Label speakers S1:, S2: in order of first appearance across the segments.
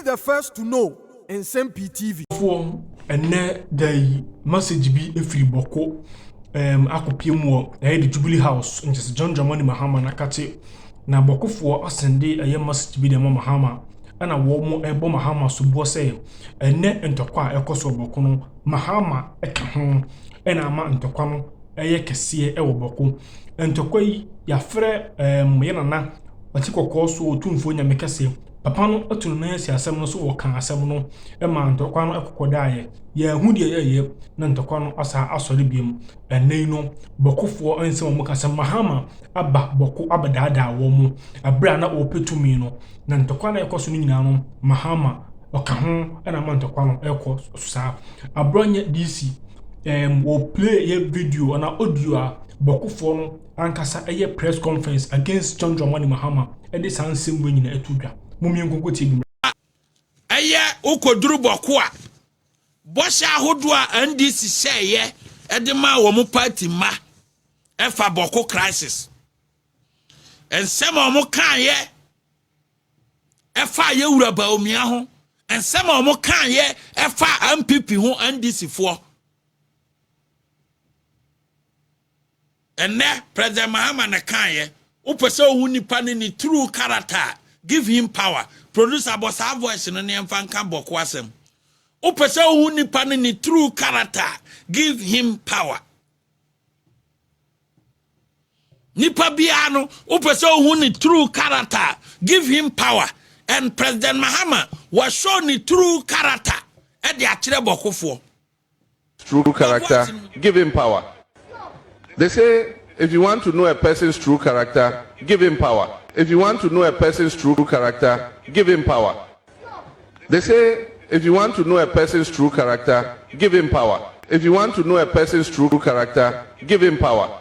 S1: the first to know Nsem-Pii TV.
S2: And the message be a free boko akopie the Jubilee House in just John Dramani Mahama nakate na boko for asende a message be the Mahama and a warm ebo Mahama subo say ene ntokwa ekoso boko no Mahama eka ho ena ama ntokwa no eye kese e wo boko ntokwa yi ya frɛ yenana atikɔkɔ so otumfo nya mekase papa no atunu na yasi asɛm no so wɔka asɛm no ma ntokwa no ekɔkɔdae ya hu de ye na ntokwa no asa asɔre biem ɛnɛn no bɔkofoɔ nsɛm mo kasa Mahama aba bɔko abadaada wɔ mu abra na opetumi no na ntokwa na ekɔ so nyina no Mahama ɔka ho ɛna ma ntokwa no ekɔ so Abronye DC wo play ye video na audio a bɔkofoɔ no ankasa eye press conference against John Dramani Mahama edi san sembo nyina etudwa mumie nkonko tie bi
S3: eye ukoduru bɔko a bɔhya ahodo a NDC hyeye edi ma wo mo party ma efa bɔko crisis ensem o mo kan ye efa ye wura ba omia ho ensem o mo kan ye efa MPP ho NDC fo enne President Mahama na kan ye upese ohu nipa ni true character give him power producer boss voice no ne mfa nka bɔko asem upese ohu nipa ni true character give him power nipa bia no upese ohu ni true character give him power and President Mahama was shown the true character e de akire bɔkofo
S4: true character give him power. They say, if you want to know a person's true character, give him power. If you want to know a person's true character, give him power. They say, if you want to know a person's true character, give him power. If you want to know a person's true character, give him power.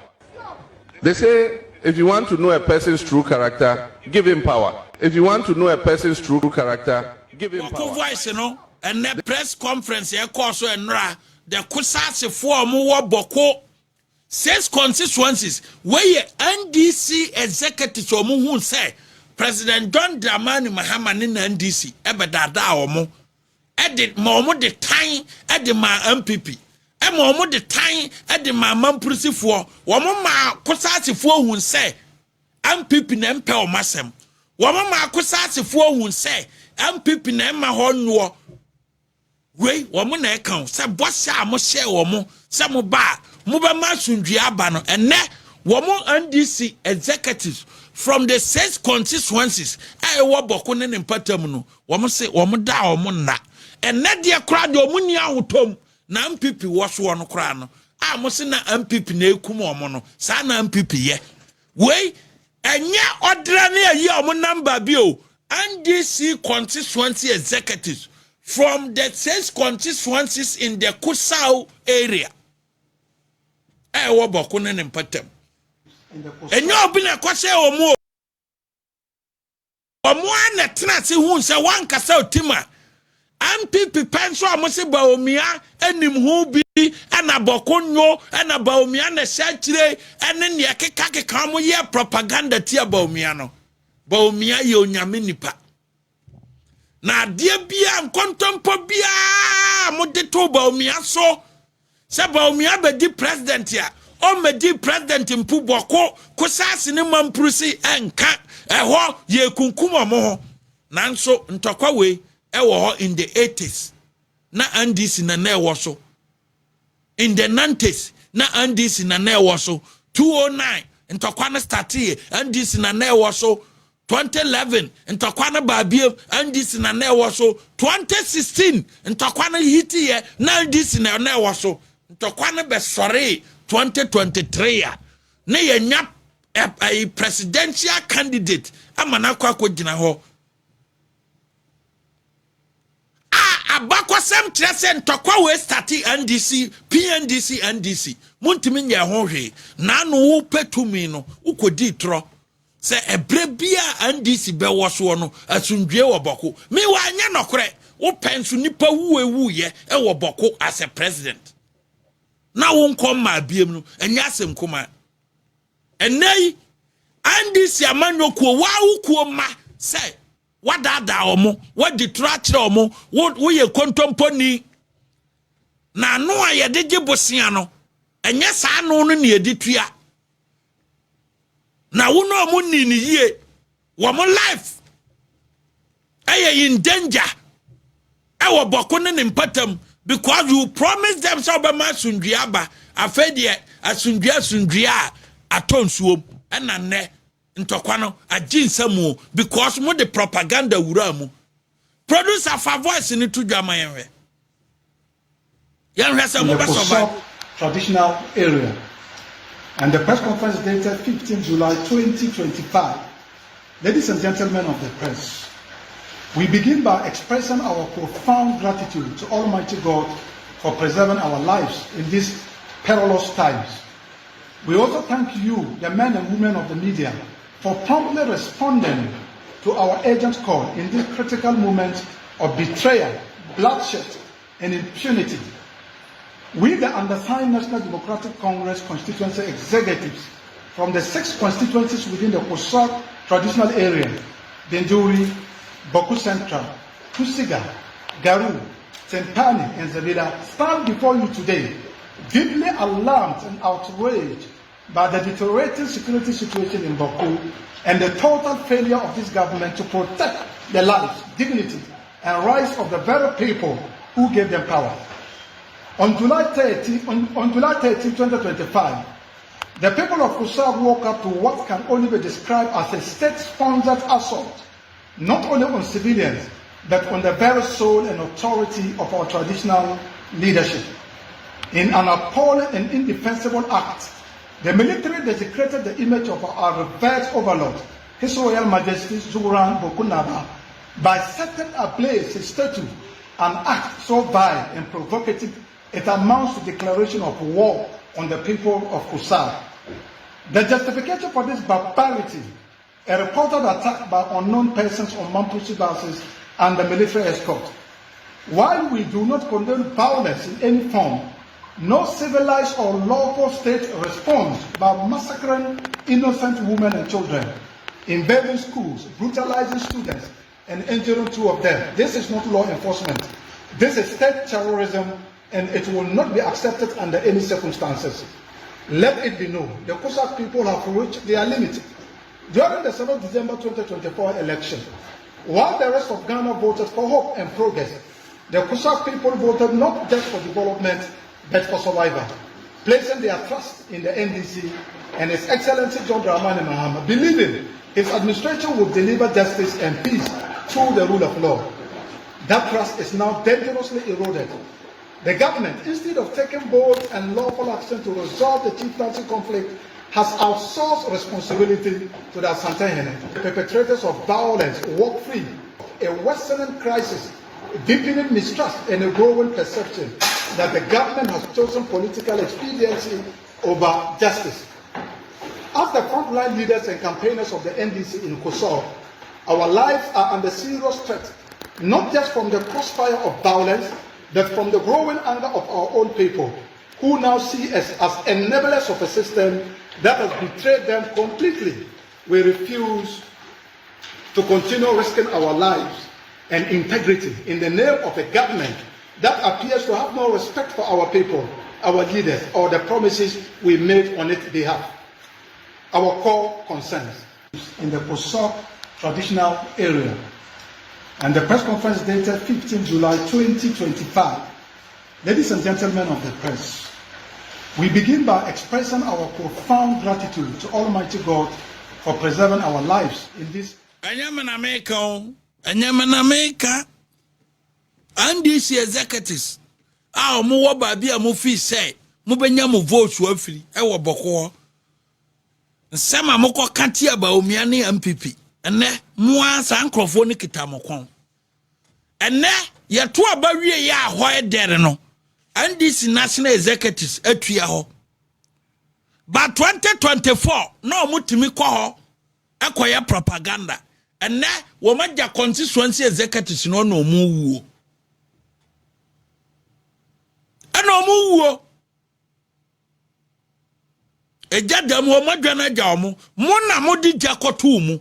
S4: They say, if you want to know a person's true character, give him power. If you want to know a person's true character, give him power.
S3: Voice, you know, and the press conference, the kusasi for more boko. 6 constituencies where NDC executives or who say President John Dramani Mahama in NDC ebedada omo edit momo de time edi ma MPP e momo de time edi ma mamprusi fo womo ma kosase fo hu say MPP na mpe o masem womo ma kosase fo hu say MPP na ma ho no we womo na e kan say bossa mo share womo say mo ba Mubama Sundiabano and ne woman NDC executives from the 6 constituencies. I wabokun in Patamuno. Woman say woman da or muna. And net dear crowd your munia who tom. Na MPP was one crown. I must na MPP ne kumo mono. Sana MPP ye. Way and ya ordrania ya number bio. NDC constituency executives from the 6 constituencies in the Kusau area. Waboko ne mpatam enyo obi na kwose omo na tenase hu se wankasa otima MPP penso amosi ba omia anim hu bi ana boko nyo ana ba omia na shachire ene ne keka mo ye propaganda tia ba omia no ba omia ye onyame nipa na de bia nkontompo bia mo de to ba omia so Saba umia be di president ya. O me di president mpu boko kusasi ni mamprusi enka eho ye kunkuma mo. Nanso ntokwa we ewo ho in the 80s. Na NDC na ewo so. In the 90s na NDC na ewo so. 2009 ntokwa na start ye NDC na ewo so. 2011 ntokwa na babie NDC na ewo so. 2016 ntokwa na hiti ye na NDC na ewo so. Ntokwane be sorry 2023 ya ne yenya a presidential candidate amana kwa gina ho abakwa sem trese ntokwa we start NDC PNDC NDC muntimi nya ho hwe na no wo petumi no ukodi tro se ebre bia NDC be wo so no asundwe wo boko mi wa anya nokore wo pensu nipa wuewu ye e wo boko as a president. Na won kom ma biem no enya asem koma enai NDC amanyokuo wa wukuo ma say wadada omo waditratre omo wo ye kontomponi na no a ye de gebosia no enye saa no no ne editua na wo no mo ni yie wo mo life aye in danger e wo boko ne mpatam because you promised them so be ma sundua ba afedie asundua atonsuom ena ne ntokwa no aginsam because mo the propaganda wura mu producer for voice ni to dwama yenwe yenhwese mo be survive
S5: traditional area and the press conference dated 15 July 2025. Ladies and gentlemen of the press, we begin by expressing our profound gratitude to Almighty God for preserving our lives in these perilous times. We also thank you, the men and women of the media, for promptly responding to our urgent call in this critical moment of betrayal, bloodshed, and impunity. We, the undersigned National Democratic Congress constituency executives from the 6 constituencies within the Kosak traditional area, Benjuri, Bawku Central, Kusiga, Garu, Nsem-Pii, and Zabila, stand before you today, deeply alarmed and outraged by the deteriorating security situation in Bawku and the total failure of this government to protect the lives, dignity, and rights of the very people who gave them power. On July 13, 2025, the people of Kosak woke up to what can only be described as a state-sponsored assault, not only on civilians, but on the very soul and authority of our traditional leadership. In an appalling and indefensible act, the military desecrated the image of our revered overlord, His Royal Majesty Bawku Naaba, by setting ablaze his statue, an act so vile and provocative it amounts to declaration of war on the people of Kosak. The justification for this barbarity, a reported attack by unknown persons on Mampusi buses and the military escort. While we do not condone violence in any form, no civilized or lawful state responds by massacring innocent women and children, invading schools, brutalizing students, and injuring 2 of them. This is not law enforcement. This is state terrorism, and it will not be accepted under any circumstances. Let it be known, the Kosak people have reached their limit. During the 7th December 2024 election, while the rest of Ghana voted for hope and progress, the Kosak people voted not just for development, but for survival, placing their trust in the NDC and His Excellency John Dramani Mahama, believing his administration will deliver justice and peace through the rule of law. That trust is now dangerously eroded. The government, instead of taking bold and lawful action to resolve the chieftaincy conflict, has outsourced responsibility to the Asantehene. The perpetrators of violence walk free. A worsening crisis, deepening mistrust, and a growing perception that the government has chosen political expediency over justice. As the frontline leaders and campaigners of the NDC in Kosak, our lives are under serious threat, not just from the crossfire of violence, but from the growing anger of our own people, who now see us as enablers of a system that has betrayed them completely. We refuse to continue risking our lives and integrity in the name of a government that appears to have no respect for our people, our leaders, or the promises we made on its behalf. Our core concerns in the Kosak traditional area and the press conference dated 15 July 2025. Ladies and gentlemen of the press, we begin by expressing our profound gratitude to Almighty God for preserving our lives in this.
S3: And these executives, our more baby, a movie say, Mubenya votes were free, our Boko. Some are moko kantia ba umiani MPP. And ne mua sankrofoni kitamokon. And ne yatua bawie ya hoye dere no. And this national executives etuya ho. But 2024 no mutimi kwa ho. Ekoye propaganda. And ne womaja constituency executives no muwo. Ano muwo. Eja dem wo madwana ja omo. Mo na modi jakotu mu.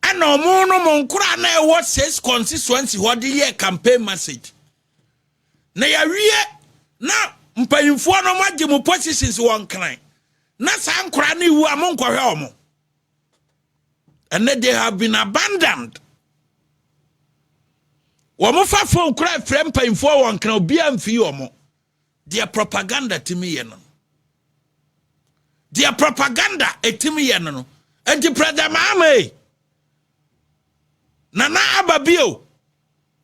S3: And no mo no mo nkura na e what says constituency what the campaign message na ya wie na mpanyimfo no magye mo positions won kran na sa nkura na iwu amonkɔhwe omo and they have been abandoned. Womo fa phone cry frem mpanyimfo won kran obi amfi omo their propaganda timi ye no their propaganda etimi ye no enti President Mahama Nana Ababio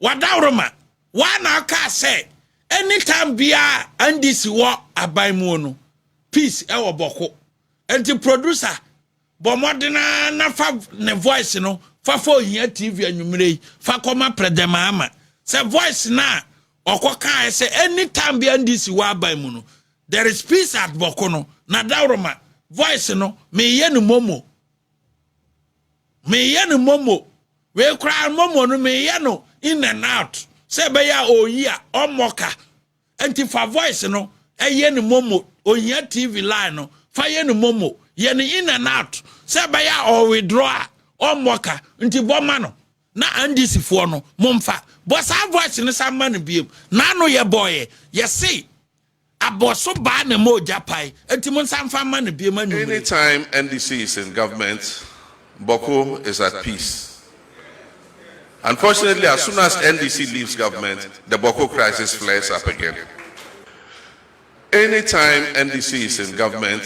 S3: Wadawroma wana ka say anytime bia andisi wo abamu no peace ewo boko enti producer bomodena na fa ne voice no fa fo hia TV anwumre fa koma President Mahama say voice na okoka say anytime bia andisi wo abamu no there is peace at boko no na Dawroma voice no me ye no momo we cry momo no me ye no in and out say be ya oyi a omoka enti fa voice no eye no momo ohia TV line no fa ye no momo ye no in and out say be ya o withdraw omoka enti boma no na andisifo no momfa but sa voice no sa man biem na no ye boy ye see aboso ba na mo japai enti mon sa mfa man biem anu.
S4: Anytime NDC is in government, Bawku is at peace. Unfortunately, as soon as NDC leaves government, the Bawku crisis flares up again. Anytime NDC is in government,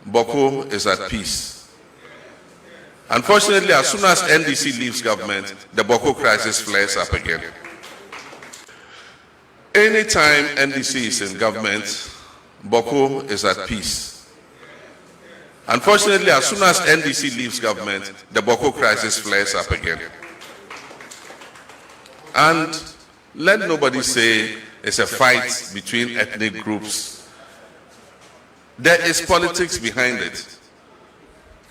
S4: Bawku is at peace. Unfortunately, as soon as NDC leaves government, the Bawku crisis flares up again. Anytime NDC is in government, Bawku is at peace. Unfortunately, as soon as NDC leaves government, the Bawku crisis flares up again. And let nobody say it's a fight between ethnic groups. There is politics behind it.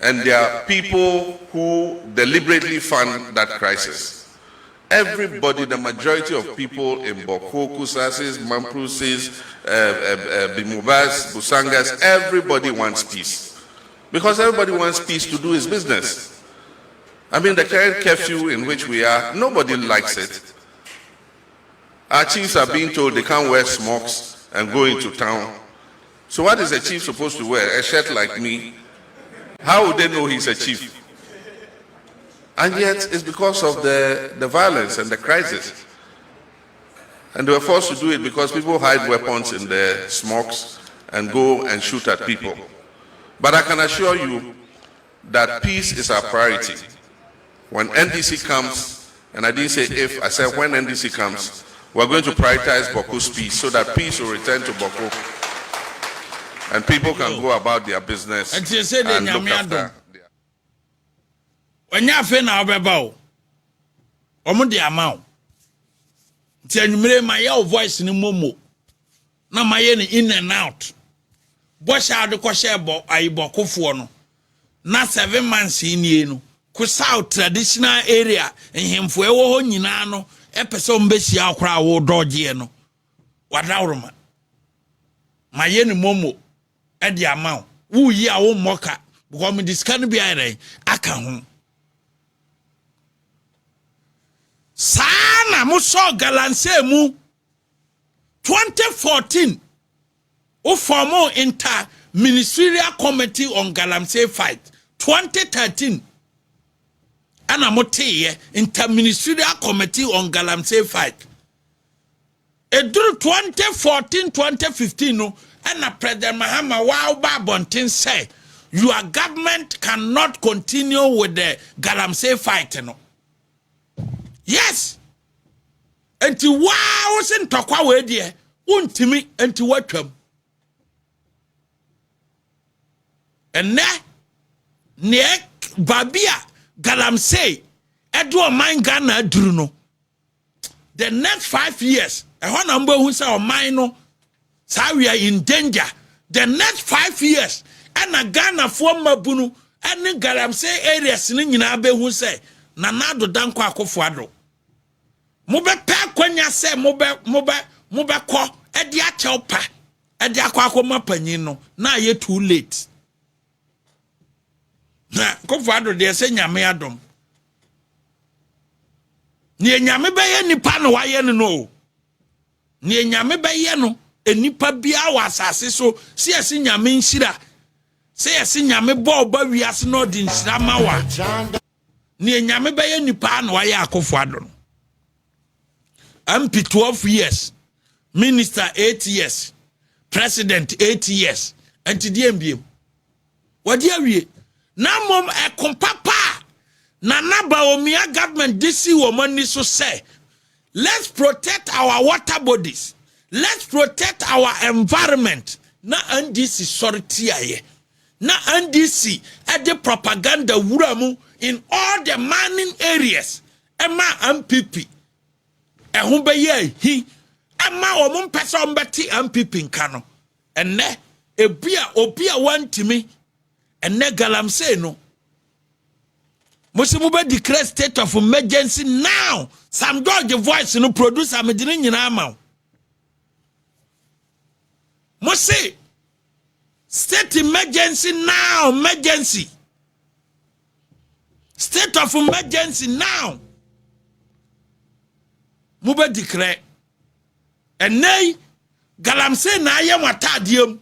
S4: And there are people who deliberately fund that crisis. Everybody, the majority of people in Bawku, Kusasis, Mamprusis, Bimubas, Busangas, everybody wants peace. Because everybody wants peace to do his business. I mean, the current curfew in which we are, nobody likes it. Our chiefs are being told they can't wear smocks and go into town. So what is a chief supposed to wear? A shirt like me? How would they know he's a chief? And yet, it's because of the violence and the crisis. And they were forced to do it because people hide weapons in their smocks and go and shoot at people. But I can assure you that peace is our priority. When NDC comes, and I didn't say if, I said when NDC comes, we're going to prioritize Bawku's peace so that peace will return to Bawku. And people can go about their business and look after.
S3: When you feel now about the amount, tell me my voice in the momo, now my in and out. Bosh out the kosher bo I Bawku for no. Na 7 months in you. Kusau traditional area and him for ewo nyina no epeso mbesi akra wo dodge no wadawroma maye ni momo e di amount wo yi a wo moka because me discan bi ayre aka ho sana mo so galanse mu 2014 o form inter ministerial committee on galamsey fight 2013 ana motiye interministerial committee on galamsey fight eduru 2014-2015 no ana President Mahama wow ba bontin say your government cannot continue with the galamsey fight no yes enti wow sin tokwa we de untimi enti watwam enne ne babia galamsey edo man Ghana duru no the next 5 years e ho na mbo hu say o man no say we are in danger the next 5 years ana Ghana fo mabunu ene galamsey areas ni nyina be hu say na nado danko akofo ado mo be pa kwanya say mo be ko e di achew pa e di akwa panyin no na ye too late na kofo ado de say nyame adom Ni enyame bɛyɛ nipa no wayɛ no no. Ni enyame bɛyɛ no enipa bia wa asase so si esi nyame nhyira. Si esi nyame bɔ oba wiase no di nhyira ma wa. Ni enyame bɛyɛ nipa no wayɛ akofo ado no. MP 12 years, minister 8 years, president 8 years, and today MBM. What do you na mom e kompapa na naba omia government this woman so say let's protect our water bodies, let's protect our environment. Na NDC sorry aye na NDC at the propaganda wuramu in all the mining areas ema MPP ehun beye hi ema omum pese ombeti MPP nka no enne obia wantimi enne galamsey no Musimu be declare state of emergency now. Sam George voice no producer me dini nyina ama. Musi state emergency now, emergency. State of emergency now. Mube declare. And nay galamsey na ayem atadiem.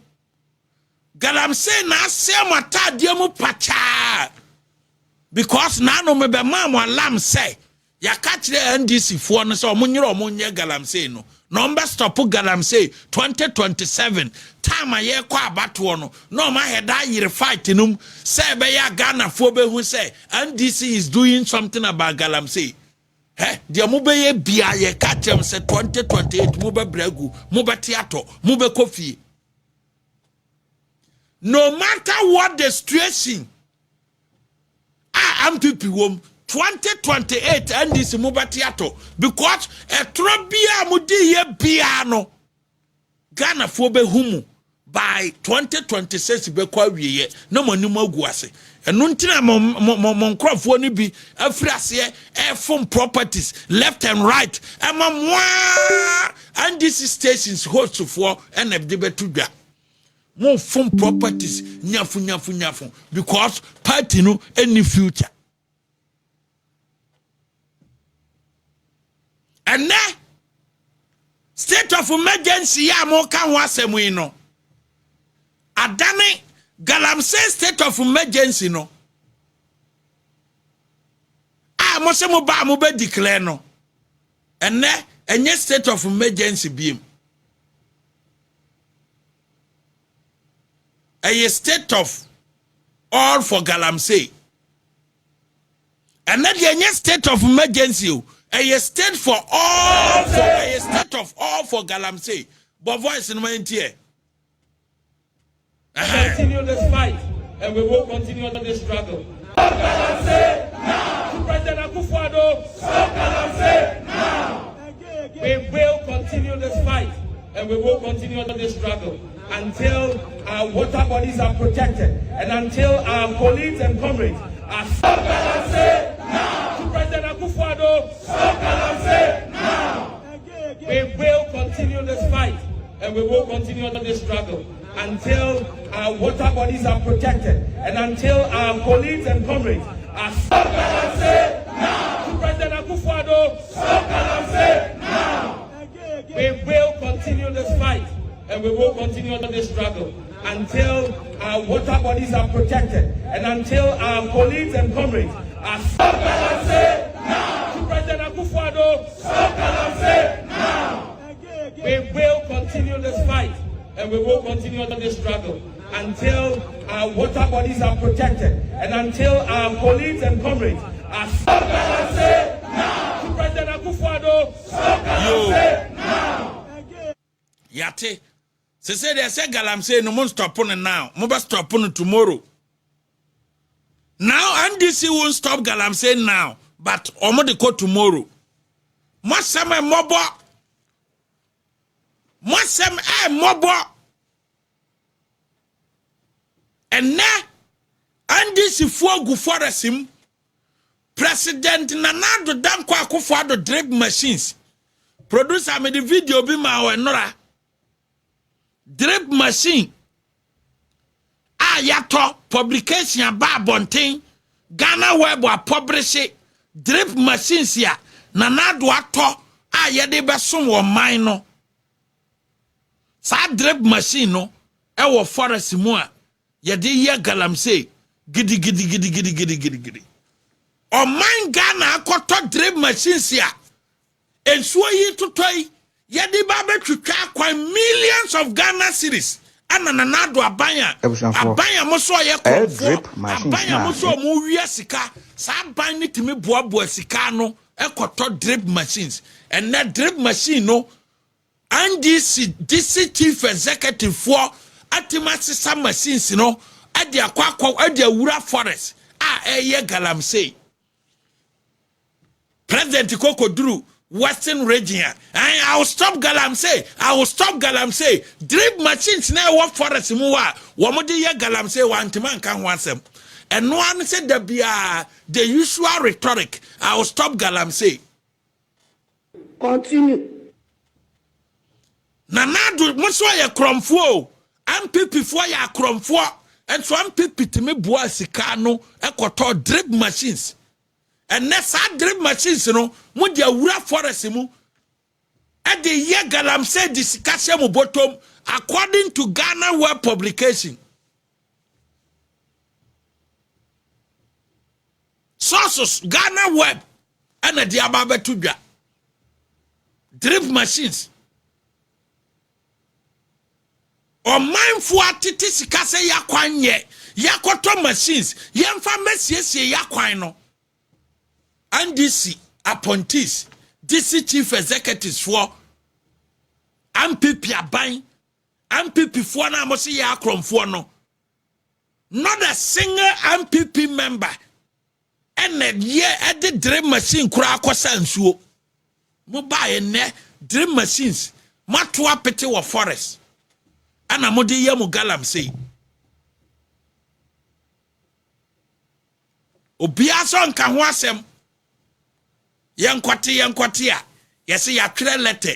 S3: Galamsey na asem atadiem pacha. Because now no me be mam alarm say ya catch the NDC for no so omunye galamsey no number stop galamsey 2027 time aye kwa abato no ma heda yire fight num say be ya Ghana fo be hu say NDC is doing something about galamsey dia mo be ye bia ye catch them say 2028 mo be bragu mo be theater mo be coffee. No matter what the situation MPP wom 2028 and this mobatiato because a trobia mudi ye biano Ghana fobe humu by 2026 be kwa wiye no moni maguase enu ntina mon crofo ni bi afriase from properties left and right and this stations host for and if they be to that more from properties nyafu because party no any future and now state of emergency ya mo kan wasem yi no adane galamsey state of emergency no mo se mo ba mo be declare no and now enye state of emergency biem a state of all for galamsey and then the state of emergency a state for all for a state of all for galamsey but voice in my ear
S6: continue this fight and we will continue on this struggle. Stop galamsey now. President Akufo-Addo, stop galamsey now. We will continue this fight and we will continue on this struggle until our water bodies are protected and until our colleagues and comrades are stop galamsey now. President Akufo-Addo, stop galamsey now. We will continue this fight and we will continue on this struggle until our water bodies are protected and until our colleagues and comrades are stop galamsey now. President Akufo-Addo, stop galamsey now. We will continue this fight and we will continue on this struggle until our water bodies are protected and until our colleagues and comrades are stop galamsey now. President Akufo-Addo, stop galamsey now. We will continue this fight and we will continue on this struggle until our water bodies are protected and until our colleagues and comrades are stop galamsey now. President Akufo-Addo, stop galamsey now.
S3: Yate say they say galamsey no mon stop on now mo be stop on tomorrow. Now NDC won't stop galamsey now but omo de ko tomorrow. Masem mobo and na NDC gu foresim President Nanado Danko Akufo-Addo drip machines producer me the video bi ma o nora drip machine yato publication ba bonten Ghana web wa publish drip machines ya na nado atɔ a yɛde bɛsom wɔ man no saa drip machine no ɛwɔ forest mu a yɛde yɛ galamsey gidi ɔman Ghana akɔtɔ drip machines a ensuo yi totɔ yi yɛde ba bɛtwitwa kwa millions of Ghana cedis ana na nado abanya mo so yɛ kɔfo abanya mo so mo wiɛ sika saa ban ne timi boaboa sika no ekoto drip machines and that drip machine no and this chief executive for atimasi some machines no ade akwa ade awura forest eye galamsey President Kokoduru Western region I will stop galamsey drip machines na wo forest mu wa wo mo de ye galamsey wa ntima nka ho asem and no one said that be the usual rhetoric. I will stop galamsey.
S7: Continue.
S3: Nanadu muso ya kromfo. MPP for ya kromfo. And so MPP to me boa sikano ekoto drip machines. And next drip machines no mudia wura forest mu. At the year galamsey discussion mu bottom according to Ghana Web publication. Sources Ghana Web and the Diababa Tuja drip machines or mindful titis kase yakwanye yakoto machines yamfa mesie yakwano and DC appointees DC chief executives for MPP aban MPP for na mo se yakromfo no not a single MPP member. And yeah, at the drip machine kura kosa nsuo. Mo buy ne drip machines. Matwa pete wa forest. Ana mo de ye mo galamsey. Obia so nka ho asem. Yenkwate a. Yesi ya twere letter.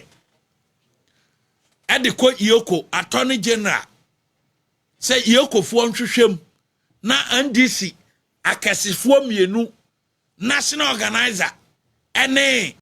S3: Ediko Iyoko Attorney General. Say Iyoko fo nhwehwem na NDC akasifuo mienu national organizer ene